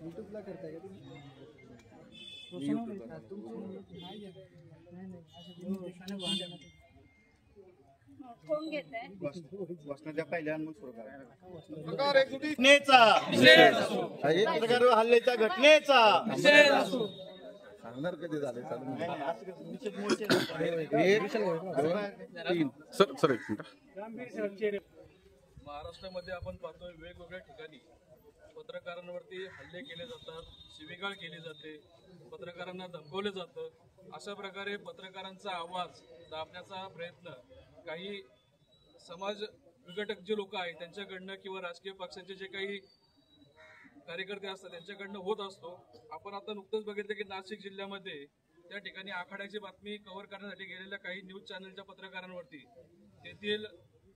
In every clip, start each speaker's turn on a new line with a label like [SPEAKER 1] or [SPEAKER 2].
[SPEAKER 1] यूट्यूबला करताय का तुम्ही?
[SPEAKER 2] कोण घेतंय?
[SPEAKER 3] वसनाच्या पहिल्या मग सुरू करा.
[SPEAKER 4] पत्रकार हल्ल्याच्या घटनेचा
[SPEAKER 3] सांगणार कधी झाले चालू
[SPEAKER 5] महाराष्ट्रामध्ये आपण पाहतोय वेगवेगळ्या ठिकाणी पत्रकारांवरती हल्ले केले जातात, शिवीगाळ केली जाते, पत्रकारांना धमकवले जातं. अशा प्रकारे पत्रकारांचा आवाज दाबण्याचा प्रयत्न काही समाज विघटक जे लोक आहेत त्यांच्याकडनं किंवा राजकीय पक्षाचे जे काही कार्यकर्ते असतात त्यांच्याकडनं होत असतो. आपण आता नुकतंच बघितलं की नाशिक जिल्ह्यामध्ये त्या ठिकाणी आखाड्याची बातमी कव्हर करण्यासाठी गेलेल्या काही न्यूज चॅनलच्या पत्रकारांवरती तेथील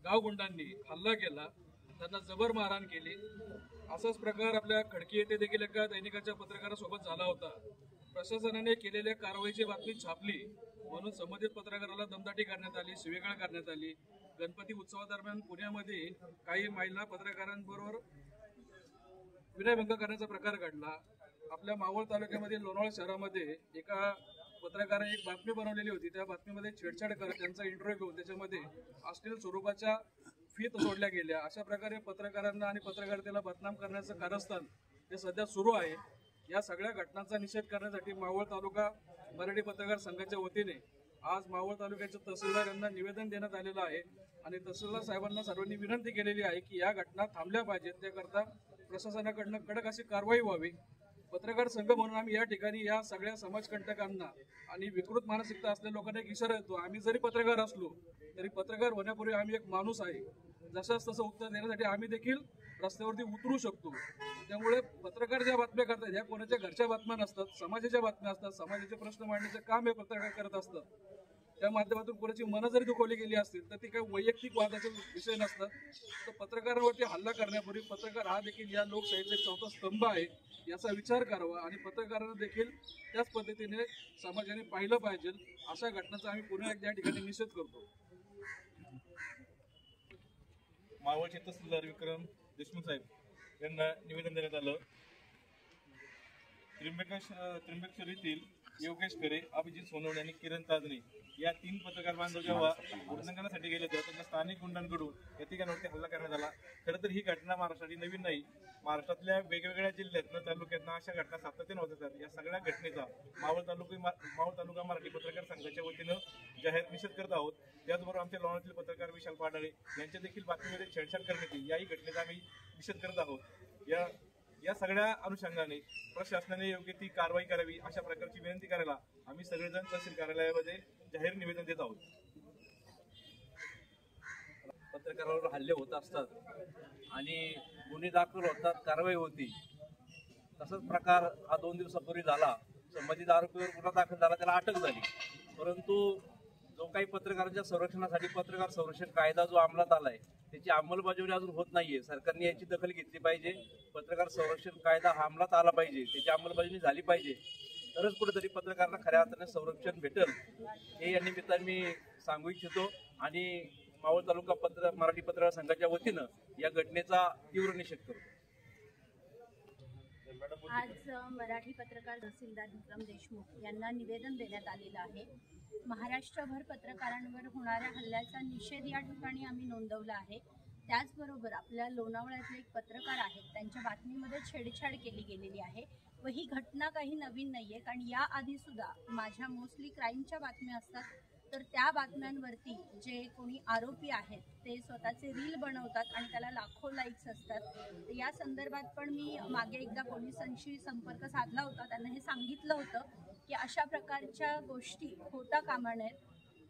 [SPEAKER 5] गावगुंडांनी हल्ला केला, त्यांना जबर मारहाण केली. असाच प्रकार आपल्या खडकी येथे देखील एका दैनिकाच्या पत्रकारासोबत झाला होता. प्रशासनाने केलेल्या कारवाईची बातमी छापली म्हणून संबंधित पत्रकाराला दमदाटी करण्यात आली, शिवीगाळ करण्यात आली. गणपती उत्सवादरम्यान पुण्यामध्ये काही महिला पत्रकारांबरोबर विनयभंग करण्याचा प्रकार घडला. आपल्या मावळ तालुक्यामध्ये लोणावळा शहरामध्ये एका पत्रकाराने एक बातमी बनवलेली होती. त्या बातमीमध्ये छेडछाड करत त्यांचा इंटरव्ह्यू घेऊन त्याच्यामध्ये अश्लील स्वरूपाच्या फीत सोडल्या गेल्या. अशा प्रकारे पत्रकारांना आणि पत्रकारितेला बदनाम करण्याचं कारस्थान हे सध्या सुरू आहे. या सगळ्या घटनांचा निषेध करण्यासाठी मावळ तालुका मराठी पत्रकार संघाच्या वतीने आज मावळ तालुक्याच्या तहसीलदार यांना निवेदन देण्यात आलेलं आहे आणि तहसीलदार साहेबांना सर्वांनी विनंती केलेली आहे की या घटना थांबल्या पाहिजेत, त्याकरता प्रशासनाकडनं कडक अशी कारवाई व्हावी. पत्रकार संघ म्हणून आम्ही या ठिकाणी या सगळ्या समाजकंटकांना आणि विकृत मानसिकता असलेल्या लोकांना एक इशारा देतो. आम्ही जरी पत्रकार असलो तरी पत्रकार होण्यापूर्वी आम्ही एक माणूस आहे. जशाच तसं उत्तर देण्यासाठी आम्ही देखील रस्त्यावरती उतरू शकतो. त्यामुळे पत्रकार ज्या बातम्या करतात ह्या कोणाच्या घरच्या बातम्या नसतात, समाजाच्या बातम्या असतात. समाजाचे प्रश्न मांडण्याचे काम हे पत्रकार करत असतात. त्या माध्यमातून कोणाची मनं जरी दुखवली गेली असतील तर ती काही वैयक्तिक वादाचे विषय नसतात. तर पत्रकारांवरती हल्ला करण्यापूर्वी पत्रकार हा देखील या लोकशाहीचा चौथा स्तंभ आहे याचा विचार करावा आणि पत्रकारांना देखील त्याच पद्धतीने समाजाने पाहिलं पाहिजे. अशा घटनांचा आम्ही पुन्हा एकदा या ठिकाणी निषेध करतो.
[SPEAKER 6] मावळचे तहसीलदार विक्रम देशमुख साहेब यांना निवेदन देण्यात आलं. त्र्यंबकेश्वर येथील योगेश खरे, अभिजित सोनवणे आणि किरण ताजणे या 3 पत्रकार बांधव जेव्हा उल्लंघनासाठी गेले होते त्यांना स्थानिक गुंडांकडून या ठिकाणावरती हल्ला करण्यात आला. खरं तर ही घटना महाराष्ट्राची नवीन नाही. महाराष्ट्रातल्या वेगवेगळ्या जिल्ह्यातनं तालुक्यातनं अशा घटना सातत्याने होत असतात. या सगळ्या घटनेचा मावळ तालुका मराठी पत्रकार संघाच्या वतीनं जाहीर निषेध करत आहोत. त्याचबरोबर आमच्या लोणावळ्यातील पत्रकार विशाल पाडाळे यांच्या देखील बातमीमध्ये छेडछाड करण्यात येईल याही घटनेचा आम्ही निषेध करत आहोत. या सगळ्या अनुषंगाने प्रशासनाने योग्य ती कारवाई करावी अशा प्रकारची विनंती करायला आम्ही सगळेजण तहसील कार्यालयामध्ये जाहीर निवेदन देत आहोत.
[SPEAKER 7] पत्रकारांवर हल्ले होत असतात आणि गुन्हे दाखल होतात, कारवाई होती. तसाच प्रकार हा 2 दिवसापूर्वी झाला. संबंधित आरोपीवर गुन्हा दाखल झाला, त्याला अटक झाली. परंतु जो काही पत्रकारांच्या संरक्षणासाठी पत्रकार संरक्षण कायदा जो अंमलात आलाय त्याची अंमलबजावणी अजून होत नाहीये. सरकारने याची दखल घेतली पाहिजे. पत्रकार संरक्षण कायदा हा अंमलात आला पाहिजे, त्याची अंमलबजावणी झाली पाहिजे. तरच कुठेतरी पत्रकारांना खऱ्या अर्थाने संरक्षण भेटेल हे या निमित्ताने मी सांगू इच्छितो आणि मावळ तालुका मराठी पत्रकार संघाच्या वतीनं या घटनेचा तीव्र निषेध करतो.
[SPEAKER 2] आज मराठी पत्रकार तहसीलदार विक्रम देशमुख यांना निवेदन देण्यात आलेलं आहे. महाराष्ट्रभर पत्रकारांवर होणाऱ्या हल्ल्याचा निषेध या ठिकाणी आम्ही नोंदवला आहे. त्याचबरोबर आपल्या लोणावळ्यातले एक पत्रकार आहेत, त्यांच्या बातमीमध्ये छेडछाड केली गेलेली आहे व ही घटना काही नवीन नाही आहे. कारण याआधी सुद्धा माझ्या मोस्टली क्राईमच्या बातम्या असतात, तर त्या बातम्यांवरती जे कोणी आरोपी आहेत ते स्वतःचे रील बनवतात आणि त्याला लाखो लाईक्स असतात. तर या संदर्भात पण मी मागे एकदा पोलिसांशी संपर्क साधला होता. त्यांना हे सांगितलं होतं की अशा प्रकारच्या गोष्टी होता कामा नयेत.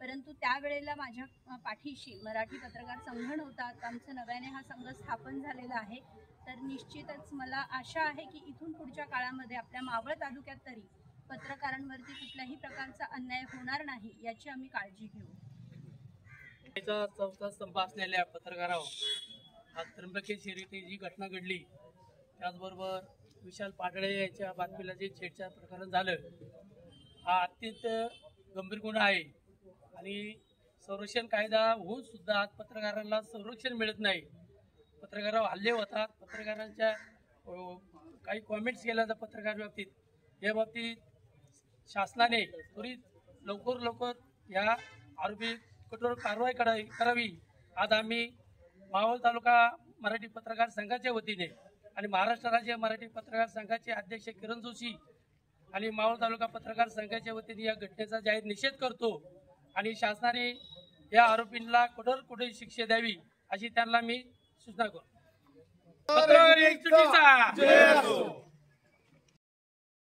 [SPEAKER 2] परंतु त्यावेळेला माझ्या पाठीशी मराठी पत्रकार संघ नव्हता. आमचं नव्याने हा संघ स्थापन झालेला आहे. तर निश्चितच मला आशा आहे की इथून पुढच्या काळामध्ये आपल्या मावळ तालुक्यात तरी पत्रकारांवरती कुठल्याही प्रकारचा अन्याय होणार नाही याची आम्ही काळजी घेऊ.
[SPEAKER 8] चौथा स्तंभ असलेल्या पत्रकारावर आज त्र्यंबकेश्वर येथे जी घटना घडली, त्याचबरोबर विशाल पाटळे यांच्या बातमीला जे छेडछाड प्रकरण झालं, हा अत्यंत गंभीर गुन्हा आहे आणि संरक्षण कायदा होऊन सुद्धा आज पत्रकारांना संरक्षण मिळत नाही. पत्रकारावर हल्ले होतात, पत्रकारांच्या काही कॉमेंट्स केल्या जातात पत्रकार बाबतीत, या बाबतीत शासनाने त्वरित लवकर या आरोपी कठोर कारवाई करावी. आज आम्ही मावळ तालुका मराठी पत्रकार संघाच्या वतीने आणि महाराष्ट्र राज्य मराठी पत्रकार संघाचे अध्यक्ष किरण जोशी आणि मावळ तालुका पत्रकार संघाच्या वतीने या घटनेचा जाहीर निषेध करतो आणि शासनाने या आरोपींना कठोर शिक्षा द्यावी अशी त्यांना मी सूचना करतो. पत्रकार एक चुकीचा